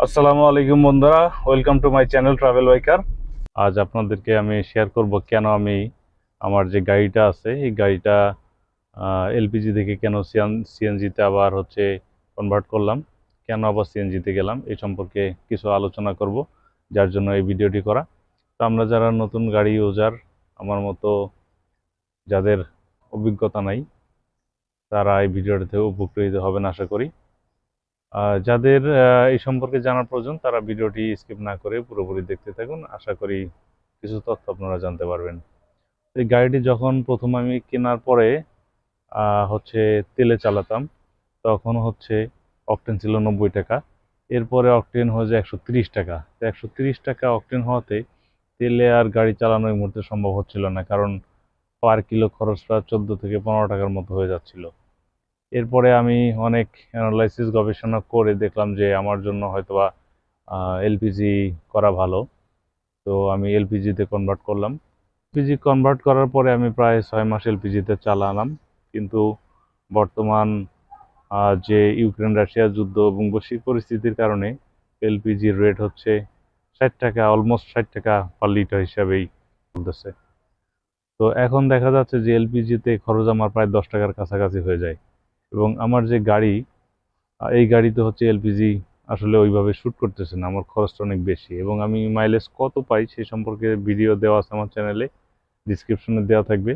আসসালামু আলাইকুম বন্ধুরা, welcome to my channel travel biker. আজ আপনাদেরকে আমি শেয়ার করব কেন আমি আমার যে গাড়িটা আছে এই গাড়িটা এলপিজি থেকে কেন সিএনজিতে আবার কনভার্ট করলাম, কেন আবার সিএনজিতে গেলাম এই সম্পর্কে কিছু আলোচনা করব, যার জন্য এই ভিডিওটি করা। তো আমরা যারা নতুন গাড়ি ইউজার, আমার মতো যাদের অভিজ্ঞতা নাই, তারা এই ভিডিওটি থেকে উপকৃত হবেন আশা করি। যাদের এই সম্পর্কে জানার প্রয়োজন তারা ভিডিওটি স্কিপ না করে পুরোপুরি দেখতে থাকুন, আশা করি কিছু তথ্য আপনারা জানতে পারবেন। এই গাড়িটি যখন প্রথম আমি কেনার পরে তেলে চালাতাম, তখন অকটেন ছিল 90 টাকা। এরপরে অকটেন হয়ে যায় 130 টাকা। তো 130 টাকা অকটেন হওয়াতে তেলে আর গাড়ি চালানো এই মুহূর্তে সম্ভব হচ্ছিল না, কারণ পার কিলো খরচটা 14 থেকে 15 টাকার মতো হয়ে যাচ্ছিল। এরপরে আমি অনেক অ্যানালাইসিস গবেষণা করে দেখলাম যে আমার জন্য হয়তোবা এলপিজি করা ভালো। তো আমি এলপিজিতে কনভার্ট করলাম। এলপিজি কনভার্ট করার পরে আমি প্রায় 6 মাস এলপিজিতে চালালাম, কিন্তু বর্তমান যে ইউক্রেন রাশিয়া যুদ্ধ এবং বৈশ্বিক পরিস্থিতির কারণে এলপিজির রেট 60 টাকা, অলমোস্ট 60 টাকা পার লিটার হিসাবেই চলতেছে। তো এখন দেখা যাচ্ছে যে এলপিজিতে খরচ আমার প্রায় 10 টাকার কাছাকাছি হয়ে যায়। এবং আমার যে গাড়ি, এই গাড়িতে এলপিজি আসলে ওইভাবে শ্যুট করতেছে না, আমার খরচটা অনেক বেশি। এবং আমি মাইলেজ কত পাই সেই সম্পর্কে ভিডিও দেওয়া আছে আমার চ্যানেলে, ডিসক্রিপশনে দেওয়া থাকবে।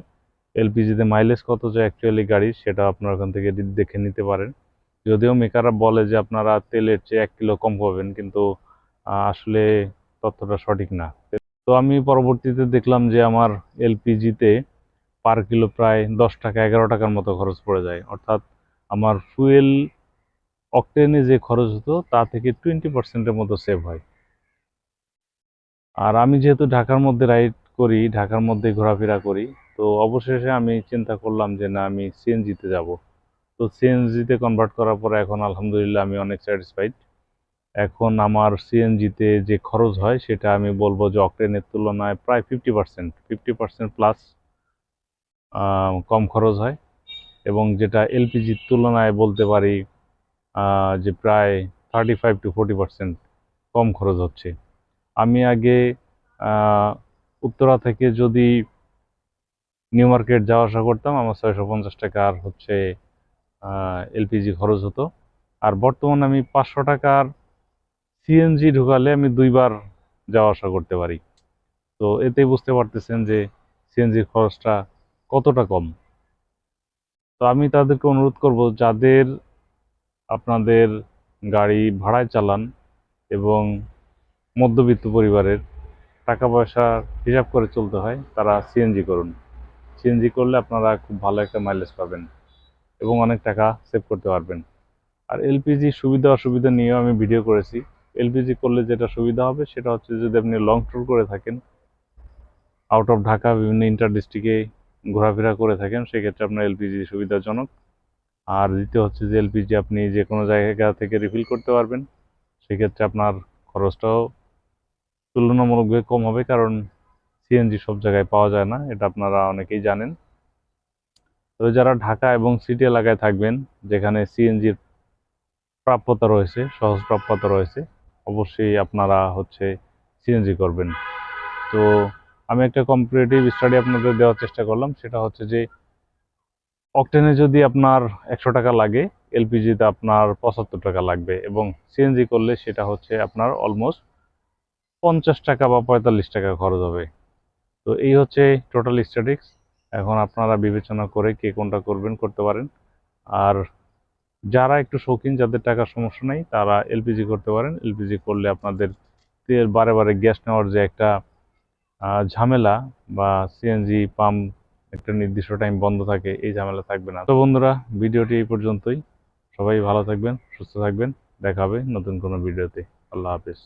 এলপিজিতে মাইলেজ কত যায় অ্যাকচুয়ালি গাড়ির, সেটা আপনারা ওখান থেকে দেখে নিতে পারেন। যদিও মেকাররা বলে যে আপনারা তেলের চেয়ে 1 কিলো কম পাবেন, কিন্তু আসলে তথ্যটা সঠিক না। তো আমি পরবর্তীতে দেখলাম যে আমার এলপিজিতে পার কিলো প্রায় 10 টাকা 11 টাকার মতো খরচ পড়ে যায়, অর্থাৎ আমার ফুয়েল অকটেনে যে খরচ হতো তা থেকে 20%-এর মতো সেভ হয়। আর আমি যেহেতু ঢাকার মধ্যে রাইড করি, ঢাকার মধ্যে ঘোরাফেরা করি, তো অবশেষে আমি চিন্তা করলাম যে না, আমি সিএনজিতে যাব। তো সিএনজিতে কনভার্ট করার পরে এখন আলহামদুলিল্লাহ আমি অনেক স্যাটিসফাইড। এখন আমার সিএনজিতে যে খরচ হয় সেটা আমি বলবো যে অকটেনের তুলনায় প্রায় 50% প্লাস কম খরচ হয়। এবং যেটা এলপিজির তুলনায় বলতে পারি যে প্রায় 35-40% কম খরচ হচ্ছে। আমি আগে উত্তরা থেকে যদি নিউ মার্কেট যাওয়া আসা করতাম, আমার 650 টাকার এলপিজি খরচ হতো। আর বর্তমানে আমি 500 টাকার সিএনজি ঢুকালে আমি 2 বার যাওয়া আসা করতে পারি। তো এতেই বুঝতে পারতেছেন যে সিএনজির খরচটা কতটা কম। তো আমি তাদেরকে অনুরোধ করব, যাদের আপনাদের গাড়ি ভাড়ায় চালান এবং মধ্যবিত্ত পরিবারের টাকা পয়সা হিসাব করে চলতে হয়, তারা সিএনজি করুন। সিএনজি করলে আপনারা খুব ভালো একটা মাইলেজ পাবেন এবং অনেক টাকা সেভ করতে পারবেন। আর এলপিজি সুবিধা অসুবিধা নিয়েও আমি ভিডিও করেছি। এলপিজি করলে যেটা সুবিধা হবে সেটা হচ্ছে, যদি আপনি লং ট্যুর করে থাকেন, আউট অফ ঢাকা বিভিন্ন ইন্টার ডিস্ট্রিক্টে ঘোরাফেরা করে থাকেন, সেক্ষেত্রে আপনার এলপিজি সুবিধাজনক। আর দ্বিতীয় হচ্ছে যে এলপিজি আপনি যে কোনো জায়গা থেকে রিফিল করতে পারবেন, সেক্ষেত্রে আপনার খরচটাও তুলনামূলকভাবে কম হবে, কারণ সিএনজি সব জায়গায় পাওয়া যায় না, এটা আপনারা অনেকেই জানেন। তবে যারা ঢাকা এবং সিটি এলাকায় থাকবেন, যেখানে সিএনজির প্রাপ্যতা রয়েছে, সহজ প্রাপ্যতা রয়েছে, অবশ্যই আপনারা সিএনজি করবেন। তো আমি একটা কম্পারেটিভ স্টাডি আপনাদের দেওয়ার চেষ্টা করলাম, সেটা হচ্ছে যে অকটেনে যদি আপনার 100 টাকা লাগে, এলপিজিতে আপনার 75 টাকা লাগবে, এবং সিএনজি করলে সেটা আপনার অলমোস্ট 50 টাকা বা 45 টাকা খরচ হবে। তো এই টোটাল স্ট্যাটিক্স। এখন আপনারা বিবেচনা করে কে কোনটা করবেন করতে পারেন। আর যারা একটু শৌখিন, যাদের টাকার সমস্যা নেই, তারা এলপিজি করতে পারেন। এলপিজি করলে আপনাদের তেল বারে বারে গ্যাস নেওয়ার যে একটা ঝামেলা, বা সিএনজি পাম্প একটা নির্দিষ্ট টাইম বন্ধ থাকে, এই ঝামেলা থাকবে না। তো বন্ধুরা, ভিডিওটি এই পর্যন্তই। সবাই ভালো থাকবেন, সুস্থ থাকবেন। দেখা হবে নতুন কোনো ভিডিওতে। আল্লাহ হাফেজ।